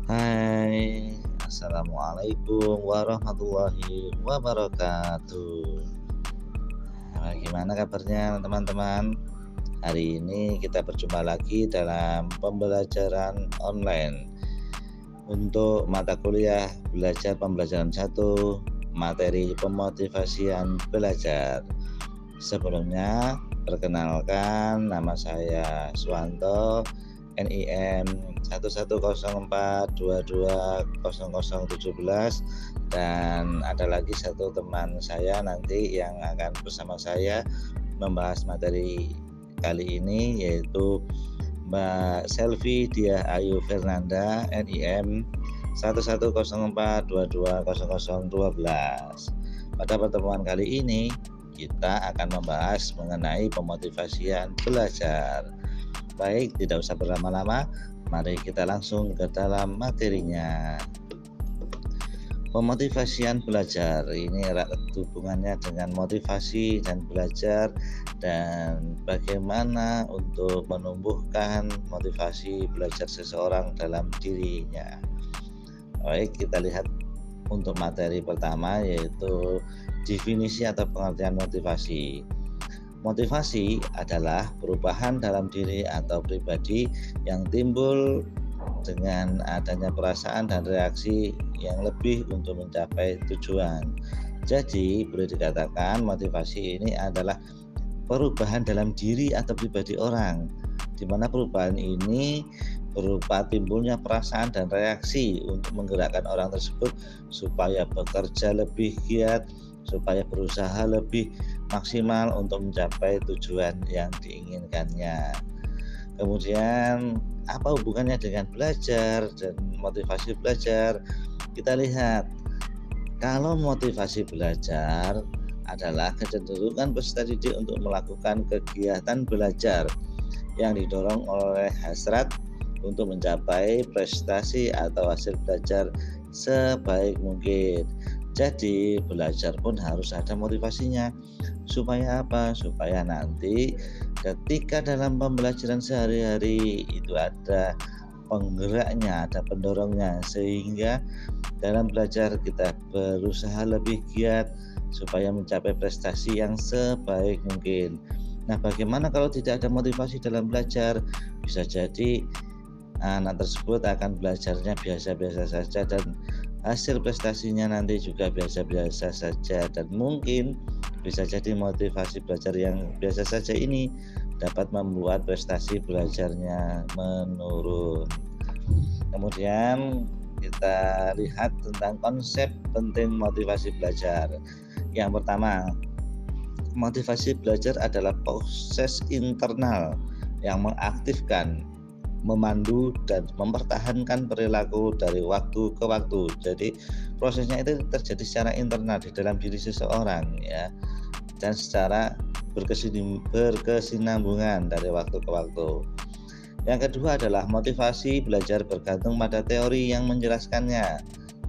Hai, assalamualaikum warahmatullahi wabarakatuh. Gimana kabarnya teman-teman? Hari ini kita berjumpa lagi dalam pembelajaran online untuk mata kuliah belajar pembelajaran 1 materi pemotivasian belajar. Sebelumnya, perkenalkan nama saya Suwanto, NIM 1104220017, dan ada lagi satu teman saya nanti yang akan bersama saya membahas materi kali ini, yaitu Mbak Selvi Diah Ayu Fernanda, NIM 1104220012. Pada pertemuan kali ini kita akan membahas mengenai pemotivasian belajar. Baik, tidak usah berlama-lama, mari kita langsung ke dalam materinya. Pemotivasian belajar ini erat hubungannya dengan motivasi dan belajar, dan bagaimana untuk menumbuhkan motivasi belajar seseorang dalam dirinya. Baik, kita lihat untuk materi pertama, yaitu definisi atau pengertian motivasi. Motivasi adalah perubahan dalam diri atau pribadi yang timbul dengan adanya perasaan dan reaksi yang lebih untuk mencapai tujuan. Jadi, boleh dikatakan motivasi ini adalah perubahan dalam diri atau pribadi orang, di mana perubahan ini berupa timbulnya perasaan dan reaksi untuk menggerakkan orang tersebut supaya bekerja lebih giat, supaya berusaha lebih maksimal untuk mencapai tujuan yang diinginkannya. Kemudian, apa hubungannya dengan belajar dan motivasi belajar? Kita lihat, kalau motivasi belajar adalah kecenderungan peserta didik untuk melakukan kegiatan belajar yang didorong oleh hasrat untuk mencapai prestasi atau hasil belajar sebaik mungkin. Jadi, belajar pun harus ada motivasinya. Supaya apa? Supaya nanti ketika dalam pembelajaran sehari-hari itu ada penggeraknya, ada pendorongnya, sehingga dalam belajar kita berusaha lebih giat supaya mencapai prestasi yang sebaik mungkin. Nah, bagaimana kalau tidak ada motivasi dalam belajar? Bisa jadi anak tersebut akan belajarnya biasa-biasa saja dan hasil prestasinya nanti juga biasa-biasa saja, dan mungkin bisa jadi motivasi belajar yang biasa saja ini dapat membuat prestasi belajarnya menurun. Kemudian kita lihat tentang konsep penting motivasi belajar. Yang pertama, motivasi belajar adalah proses internal yang mengaktifkan, memandu, dan mempertahankan perilaku dari waktu ke waktu. Jadi prosesnya itu terjadi secara internal di dalam diri seseorang, ya, dan secara berkesinambungan dari waktu ke waktu. Yang kedua adalah motivasi belajar bergantung pada teori yang menjelaskannya.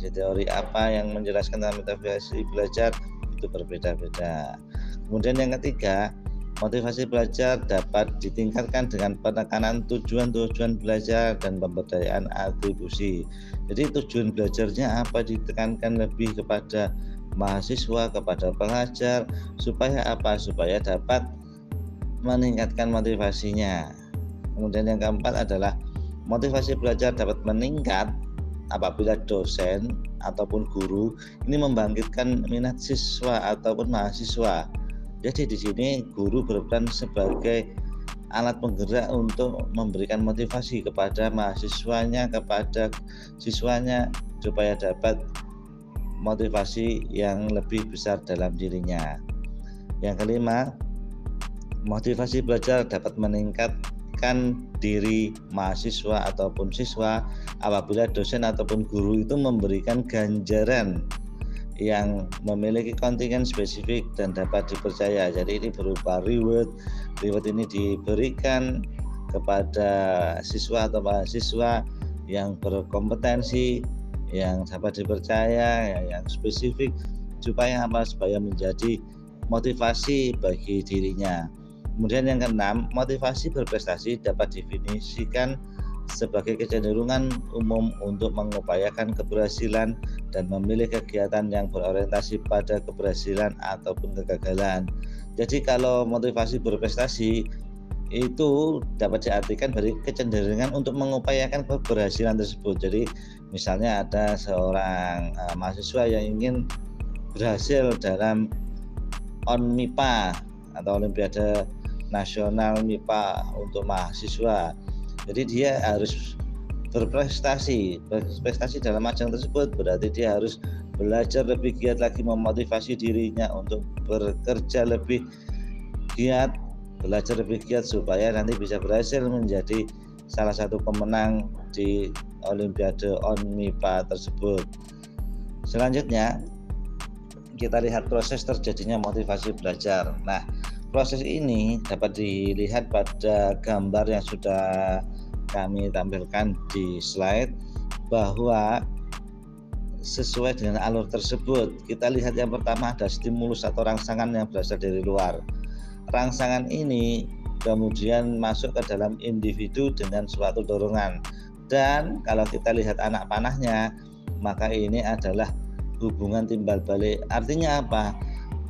Jadi teori apa yang menjelaskan tentang motivasi belajar itu berbeda-beda. Kemudian yang ketiga, motivasi belajar dapat ditingkatkan dengan penekanan tujuan-tujuan belajar dan pemberdayaan atribusi. Jadi tujuan belajarnya apa ditekankan lebih kepada mahasiswa, kepada pengajar, supaya apa? Supaya dapat meningkatkan motivasinya. Kemudian yang keempat adalah motivasi belajar dapat meningkat apabila dosen ataupun guru ini membangkitkan minat siswa ataupun mahasiswa. Jadi di sini guru berperan sebagai alat penggerak untuk memberikan motivasi kepada mahasiswanya, kepada siswanya, supaya dapat motivasi yang lebih besar dalam dirinya. Yang kelima, motivasi belajar dapat meningkatkan diri mahasiswa ataupun siswa apabila dosen ataupun guru itu memberikan ganjaran yang memiliki kontingen spesifik dan dapat dipercaya. Jadi ini berupa reward. Reward ini diberikan kepada siswa atau mahasiswa yang berkompetensi, yang dapat dipercaya, yang spesifik, supaya apa? Supaya menjadi motivasi bagi dirinya. Kemudian yang keenam, motivasi berprestasi dapat definisikan sebagai kecenderungan umum untuk mengupayakan keberhasilan dan memilih kegiatan yang berorientasi pada keberhasilan ataupun kegagalan. Jadi kalau motivasi berprestasi itu dapat diartikan dari kecenderungan untuk mengupayakan keberhasilan tersebut. Jadi misalnya ada seorang mahasiswa yang ingin berhasil dalam ONMIPA atau Olimpiade Nasional MIPA untuk mahasiswa. Jadi dia harus berprestasi dalam ajang tersebut, berarti dia harus belajar lebih giat lagi, memotivasi dirinya untuk bekerja lebih giat, belajar lebih giat supaya nanti bisa berhasil menjadi salah satu pemenang di Olimpiade ONMIPA tersebut. Selanjutnya kita lihat proses terjadinya motivasi belajar. Nah, proses ini dapat dilihat pada gambar yang sudah kami tampilkan di slide, bahwa sesuai dengan alur tersebut. Kita lihat yang pertama ada stimulus atau rangsangan yang berasal dari luar. Rangsangan ini kemudian masuk ke dalam individu dengan suatu dorongan. Dan kalau kita lihat anak panahnya, maka ini adalah hubungan timbal balik. Artinya apa?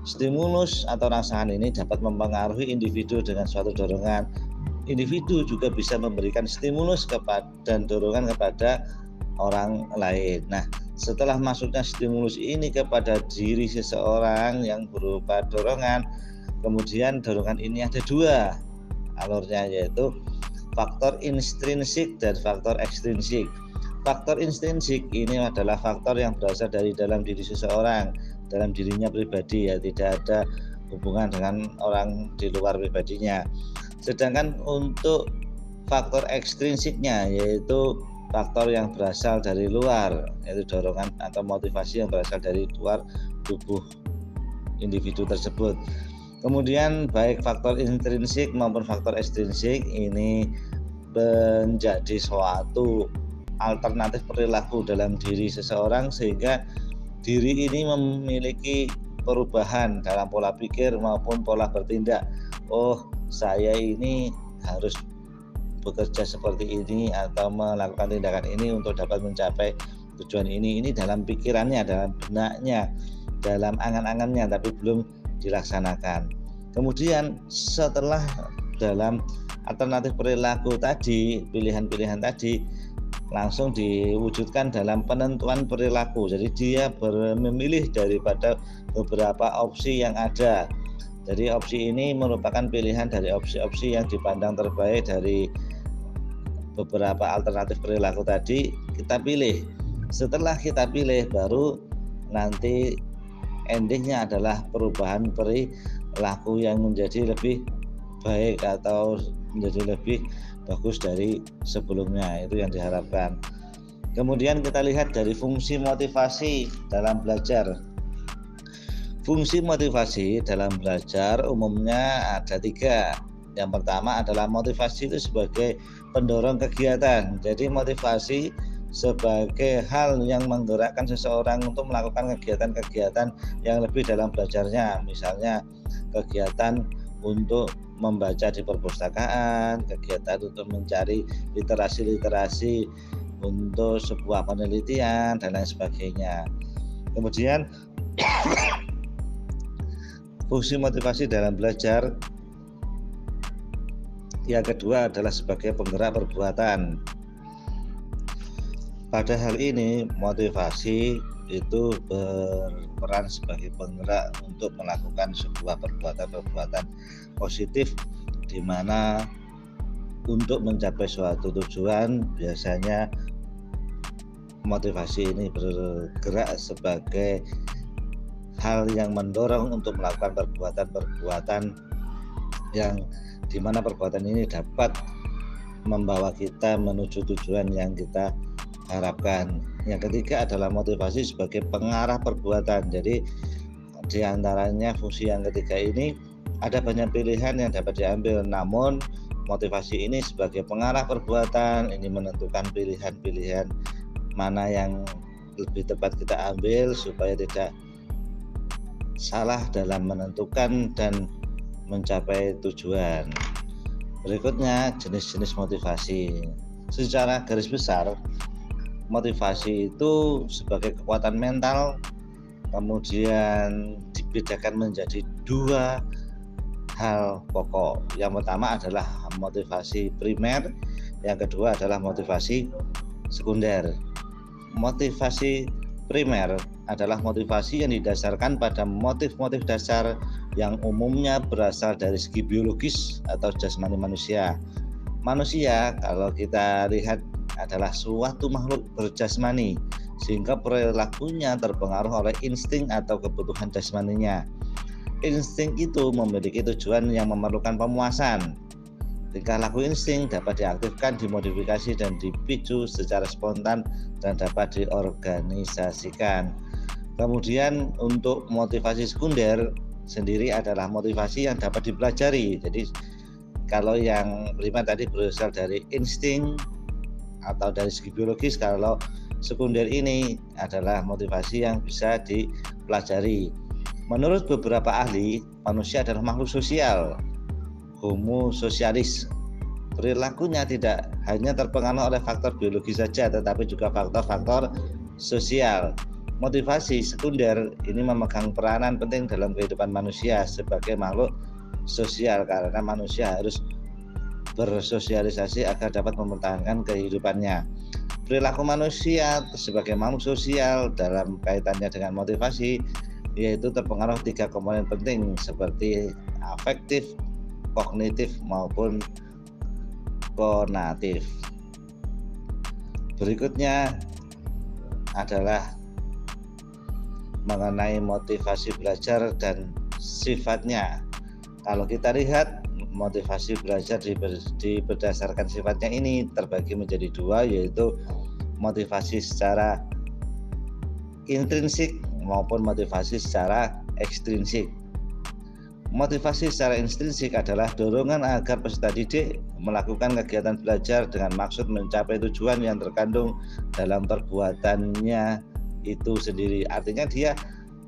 Stimulus atau rangsangan ini dapat mempengaruhi individu dengan suatu dorongan. Individu juga bisa memberikan stimulus dan dorongan kepada orang lain. Nah, setelah masuknya stimulus ini kepada diri seseorang yang berupa dorongan, kemudian dorongan ini ada dua alurnya, yaitu faktor intrinsik dan faktor ekstrinsik. Faktor intrinsik ini adalah faktor yang berasal dari dalam diri seseorang, dalam dirinya pribadi, ya, tidak ada hubungan dengan orang di luar pribadinya. Sedangkan untuk faktor ekstrinsiknya, yaitu faktor yang berasal dari luar, yaitu dorongan atau motivasi yang berasal dari luar tubuh individu tersebut. Kemudian baik faktor intrinsik maupun faktor ekstrinsik ini menjadi suatu alternatif perilaku dalam diri seseorang, sehingga diri ini memiliki perubahan dalam pola pikir maupun pola bertindak. Oh, saya ini harus bekerja seperti ini atau melakukan tindakan ini untuk dapat mencapai tujuan ini. Ini dalam pikirannya, dalam benaknya, dalam angan-angannya, tapi belum dilaksanakan. Kemudian setelah dalam alternatif perilaku tadi, pilihan-pilihan tadi langsung diwujudkan dalam penentuan perilaku. Jadi dia memilih daripada beberapa opsi yang ada. Jadi opsi ini merupakan pilihan dari opsi-opsi yang dipandang terbaik dari beberapa alternatif perilaku tadi, kita pilih. Setelah kita pilih, baru nanti endingnya adalah perubahan perilaku yang menjadi lebih baik atau menjadi lebih bagus dari sebelumnya. Itu yang diharapkan. Kemudian kita lihat dari fungsi motivasi dalam belajar. Fungsi motivasi dalam belajar umumnya ada 3. Yang pertama adalah motivasi itu sebagai pendorong kegiatan. Jadi motivasi sebagai hal yang menggerakkan seseorang untuk melakukan kegiatan-kegiatan yang lebih dalam belajarnya. Misalnya kegiatan untuk membaca di perpustakaan, kegiatan untuk mencari literasi-literasi untuk sebuah penelitian dan lain sebagainya. Kemudian fungsi motivasi dalam belajar yang kedua adalah sebagai penggerak perbuatan. Pada hal ini motivasi itu berperan sebagai penggerak untuk melakukan sebuah perbuatan positif, di mana untuk mencapai suatu tujuan biasanya motivasi ini bergerak sebagai hal yang mendorong untuk melakukan perbuatan-perbuatan yang dimana perbuatan ini dapat membawa kita menuju tujuan yang kita harapkan. Yang ketiga adalah motivasi sebagai pengarah perbuatan. Jadi diantaranya fungsi yang ketiga ini ada banyak pilihan yang dapat diambil, namun motivasi ini sebagai pengarah perbuatan ini menentukan pilihan-pilihan mana yang lebih tepat kita ambil supaya tidak salah dalam menentukan dan mencapai tujuan. Berikutnya jenis-jenis motivasi. Secara garis besar, motivasi itu sebagai kekuatan mental, kemudian dibedakan menjadi dua hal pokok. Yang pertama adalah motivasi primer, yang kedua adalah motivasi sekunder. Motivasi primer adalah motivasi yang didasarkan pada motif-motif dasar yang umumnya berasal dari segi biologis atau jasmani manusia. Manusia kalau kita lihat adalah suatu makhluk berjasmani, sehingga perilakunya terpengaruh oleh insting atau kebutuhan jasmaninya. Insting itu memiliki tujuan yang memerlukan pemuasan. Tingkah laku insting dapat diaktifkan, dimodifikasi, dan dipicu secara spontan dan dapat diorganisasikan. Kemudian untuk motivasi sekunder sendiri adalah motivasi yang dapat dipelajari. Jadi kalau yang primer tadi berasal dari insting atau dari segi biologis, kalau sekunder ini adalah motivasi yang bisa dipelajari. Menurut beberapa ahli, manusia adalah makhluk sosial, homo socialis. Perilakunya tidak hanya terpengaruh oleh faktor biologi saja, tetapi juga faktor-faktor sosial. Motivasi sekunder ini memegang peranan penting dalam kehidupan manusia sebagai makhluk sosial, karena manusia harus bersosialisasi agar dapat mempertahankan kehidupannya. Perilaku manusia sebagai makhluk sosial dalam kaitannya dengan motivasi yaitu terpengaruh 3 komponen penting seperti afektif, kognitif maupun konatif. Berikutnya adalah mengenai motivasi belajar dan sifatnya. Kalau kita lihat motivasi belajar berdasarkan sifatnya ini terbagi menjadi dua, yaitu motivasi secara intrinsik maupun motivasi secara ekstrinsik. Motivasi secara intrinsik adalah dorongan agar peserta didik melakukan kegiatan belajar dengan maksud mencapai tujuan yang terkandung dalam perbuatannya itu sendiri. Artinya dia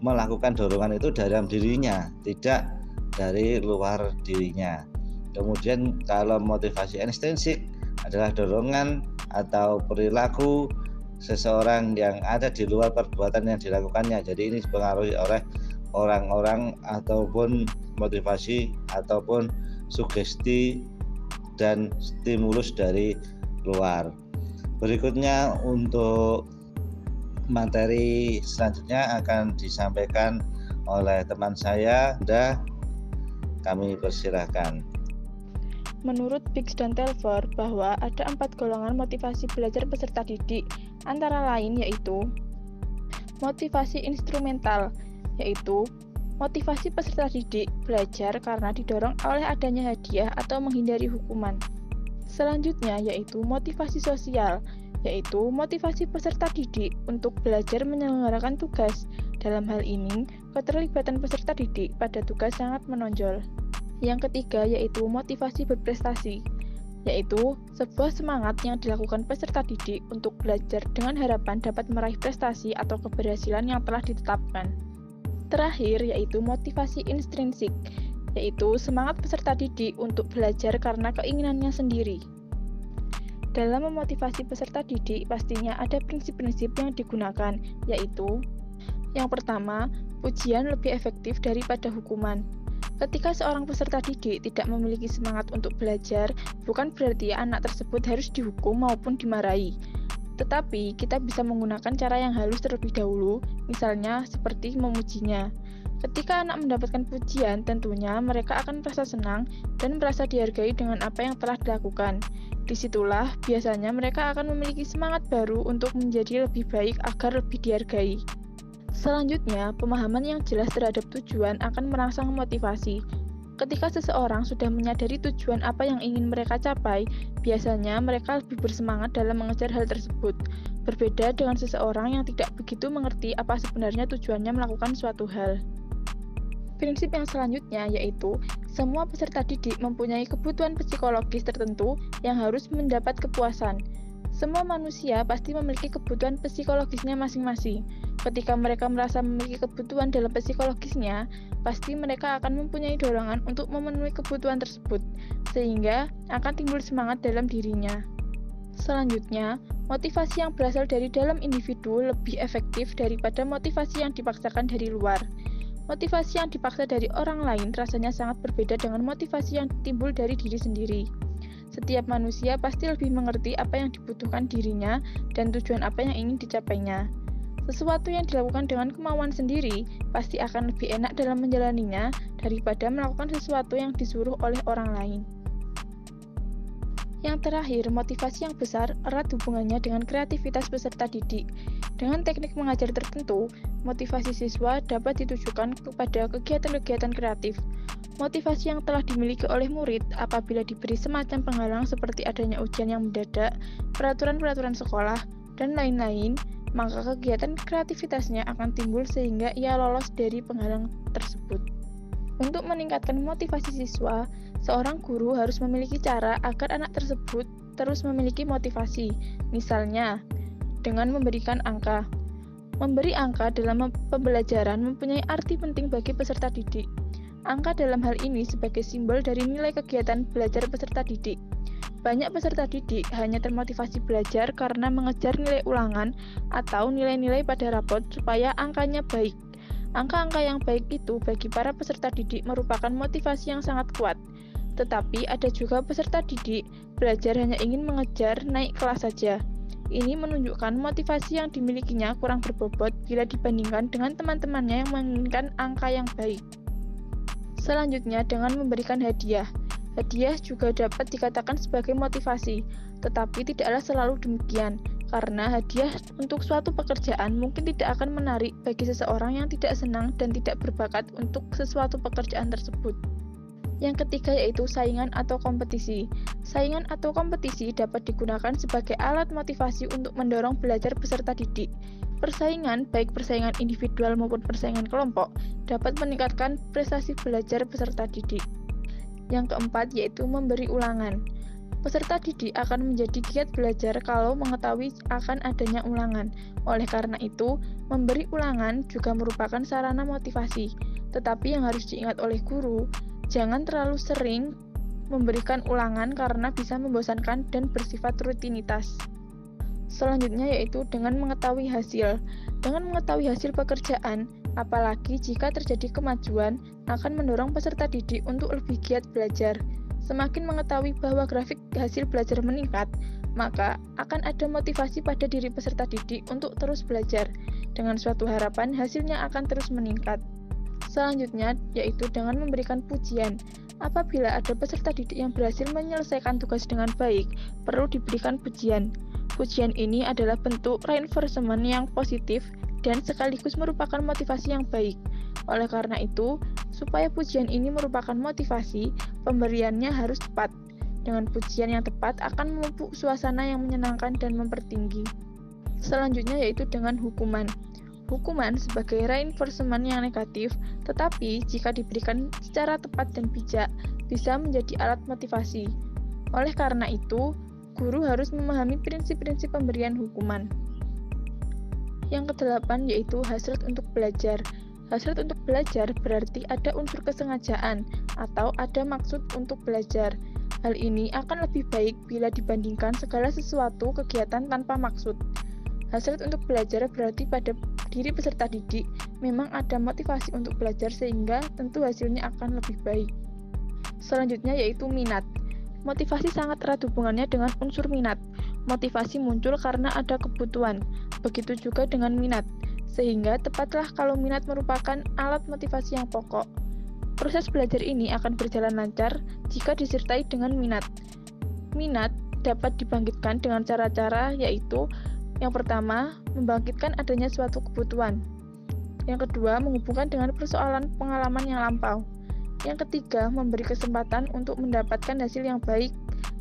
melakukan dorongan itu dalam dirinya, tidak dari luar dirinya. Kemudian kalau motivasi ekstrinsik adalah dorongan atau perilaku seseorang yang ada di luar perbuatan yang dilakukannya. Jadi ini dipengaruhi oleh orang-orang ataupun motivasi ataupun sugesti dan stimulus dari luar. Berikutnya untuk materi selanjutnya akan disampaikan oleh teman saya. Kami persilahkan. Menurut Biggs dan Telfer bahwa ada 4 golongan motivasi belajar peserta didik, antara lain yaitu motivasi instrumental, yaitu motivasi peserta didik belajar karena didorong oleh adanya hadiah atau menghindari hukuman. Selanjutnya yaitu motivasi sosial, yaitu motivasi peserta didik untuk belajar menyelenggarakan tugas. Dalam hal ini, keterlibatan peserta didik pada tugas sangat menonjol. Yang ketiga yaitu motivasi berprestasi, yaitu sebuah semangat yang dilakukan peserta didik untuk belajar dengan harapan dapat meraih prestasi atau keberhasilan yang telah ditetapkan. Terakhir yaitu motivasi intrinsik, yaitu semangat peserta didik untuk belajar karena keinginannya sendiri. Dalam memotivasi peserta didik pastinya ada prinsip-prinsip yang digunakan, yaitu yang pertama, pujian lebih efektif daripada hukuman. Ketika seorang peserta didik tidak memiliki semangat untuk belajar, bukan berarti anak tersebut harus dihukum maupun dimarahi. Tetapi kita bisa menggunakan cara yang halus terlebih dahulu, misalnya seperti memujinya. Ketika anak mendapatkan pujian, tentunya mereka akan merasa senang dan merasa dihargai dengan apa yang telah dilakukan. Disitulah biasanya mereka akan memiliki semangat baru untuk menjadi lebih baik agar lebih dihargai. Selanjutnya, pemahaman yang jelas terhadap tujuan akan merangsang motivasi. Ketika seseorang sudah menyadari tujuan apa yang ingin mereka capai, biasanya mereka lebih bersemangat dalam mengejar hal tersebut. Berbeda dengan seseorang yang tidak begitu mengerti apa sebenarnya tujuannya melakukan suatu hal. Prinsip yang selanjutnya yaitu, semua peserta didik mempunyai kebutuhan psikologis tertentu yang harus mendapat kepuasan. Semua manusia pasti memiliki kebutuhan psikologisnya masing-masing. Ketika mereka merasa memiliki kebutuhan dalam psikologisnya, pasti mereka akan mempunyai dorongan untuk memenuhi kebutuhan tersebut, sehingga akan timbul semangat dalam dirinya. Selanjutnya, motivasi yang berasal dari dalam individu lebih efektif daripada motivasi yang dipaksakan dari luar. Motivasi yang dipaksa dari orang lain rasanya sangat berbeda dengan motivasi yang timbul dari diri sendiri. Setiap manusia pasti lebih mengerti apa yang dibutuhkan dirinya dan tujuan apa yang ingin dicapainya. Sesuatu yang dilakukan dengan kemauan sendiri pasti akan lebih enak dalam menjalaninya daripada melakukan sesuatu yang disuruh oleh orang lain. Yang terakhir, motivasi yang besar erat hubungannya dengan kreativitas peserta didik. Dengan teknik mengajar tertentu, motivasi siswa dapat ditujukan kepada kegiatan-kegiatan kreatif. Motivasi yang telah dimiliki oleh murid apabila diberi semacam penghalang seperti adanya ujian yang mendadak, peraturan-peraturan sekolah, dan lain-lain, maka kegiatan kreativitasnya akan timbul sehingga ia lolos dari penghalang tersebut. Untuk meningkatkan motivasi siswa, seorang guru harus memiliki cara agar anak tersebut terus memiliki motivasi. Misalnya, dengan memberikan angka. Memberi angka dalam pembelajaran mempunyai arti penting bagi peserta didik. Angka dalam hal ini sebagai simbol dari nilai kegiatan belajar peserta didik. Banyak peserta didik hanya termotivasi belajar karena mengejar nilai ulangan atau nilai-nilai pada rapot supaya angkanya baik. Angka-angka yang baik itu bagi para peserta didik merupakan motivasi yang sangat kuat. Tetapi ada juga peserta didik belajar hanya ingin mengejar naik kelas saja. Ini menunjukkan motivasi yang dimilikinya kurang berbobot bila dibandingkan dengan teman-temannya yang menginginkan angka yang baik. Selanjutnya dengan memberikan hadiah. Hadiah juga dapat dikatakan sebagai motivasi, tetapi tidaklah selalu demikian, karena hadiah untuk suatu pekerjaan mungkin tidak akan menarik bagi seseorang yang tidak senang dan tidak berbakat untuk sesuatu pekerjaan tersebut. Yang ketiga yaitu saingan atau kompetisi. Saingan atau kompetisi dapat digunakan sebagai alat motivasi untuk mendorong belajar peserta didik. Persaingan, baik persaingan individual maupun persaingan kelompok, dapat meningkatkan prestasi belajar peserta didik. Yang keempat yaitu memberi ulangan. Peserta didik akan menjadi giat belajar kalau mengetahui akan adanya ulangan. Oleh karena itu, memberi ulangan juga merupakan sarana motivasi. Tetapi yang harus diingat oleh guru, jangan terlalu sering memberikan ulangan karena bisa membosankan dan bersifat rutinitas. Selanjutnya yaitu dengan mengetahui hasil. Dengan mengetahui hasil pekerjaan, apalagi jika terjadi kemajuan, akan mendorong peserta didik untuk lebih giat belajar. Semakin mengetahui bahwa grafik hasil belajar meningkat, maka akan ada motivasi pada diri peserta didik untuk terus belajar. Dengan suatu harapan, hasilnya akan terus meningkat. Selanjutnya, yaitu dengan memberikan pujian. Apabila ada peserta didik yang berhasil menyelesaikan tugas dengan baik, perlu diberikan pujian. Pujian ini adalah bentuk reinforcement yang positif dan sekaligus merupakan motivasi yang baik. Oleh karena itu, supaya pujian ini merupakan motivasi, pemberiannya harus tepat. Dengan pujian yang tepat akan memupuk suasana yang menyenangkan dan mempertinggi. Selanjutnya yaitu dengan hukuman. Hukuman sebagai reinforcement yang negatif, tetapi jika diberikan secara tepat dan bijak, bisa menjadi alat motivasi. Oleh karena itu, guru harus memahami prinsip-prinsip pemberian hukuman. Yang kedelapan yaitu hasrat untuk belajar. Hasrat untuk belajar berarti ada unsur kesengajaan atau ada maksud untuk belajar. Hal ini akan lebih baik bila dibandingkan segala sesuatu kegiatan tanpa maksud. Hasrat untuk belajar berarti pada diri peserta didik memang ada motivasi untuk belajar sehingga tentu hasilnya akan lebih baik. Selanjutnya yaitu minat. Motivasi sangat erat hubungannya dengan unsur minat. Motivasi muncul karena ada kebutuhan, begitu juga dengan minat, sehingga tepatlah kalau minat merupakan alat motivasi yang pokok. Proses belajar ini akan berjalan lancar jika disertai dengan minat. Minat dapat dibangkitkan dengan cara-cara yaitu yang pertama, membangkitkan adanya suatu kebutuhan. Yang kedua, menghubungkan dengan persoalan pengalaman yang lampau. Yang ketiga, memberi kesempatan untuk mendapatkan hasil yang baik.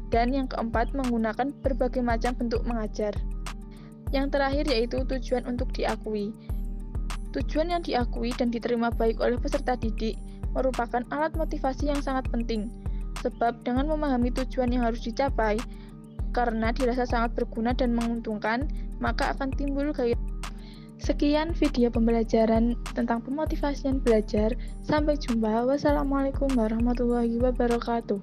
Dan yang keempat, menggunakan berbagai macam bentuk mengajar. Yang terakhir yaitu tujuan untuk diakui. Tujuan yang diakui dan diterima baik oleh peserta didik merupakan alat motivasi yang sangat penting. Sebab dengan memahami tujuan yang harus dicapai, karena dirasa sangat berguna dan menguntungkan, maka akan timbul gairah. Sekian video pembelajaran tentang pemotivasian belajar. Sampai jumpa. Wassalamualaikum warahmatullahi wabarakatuh.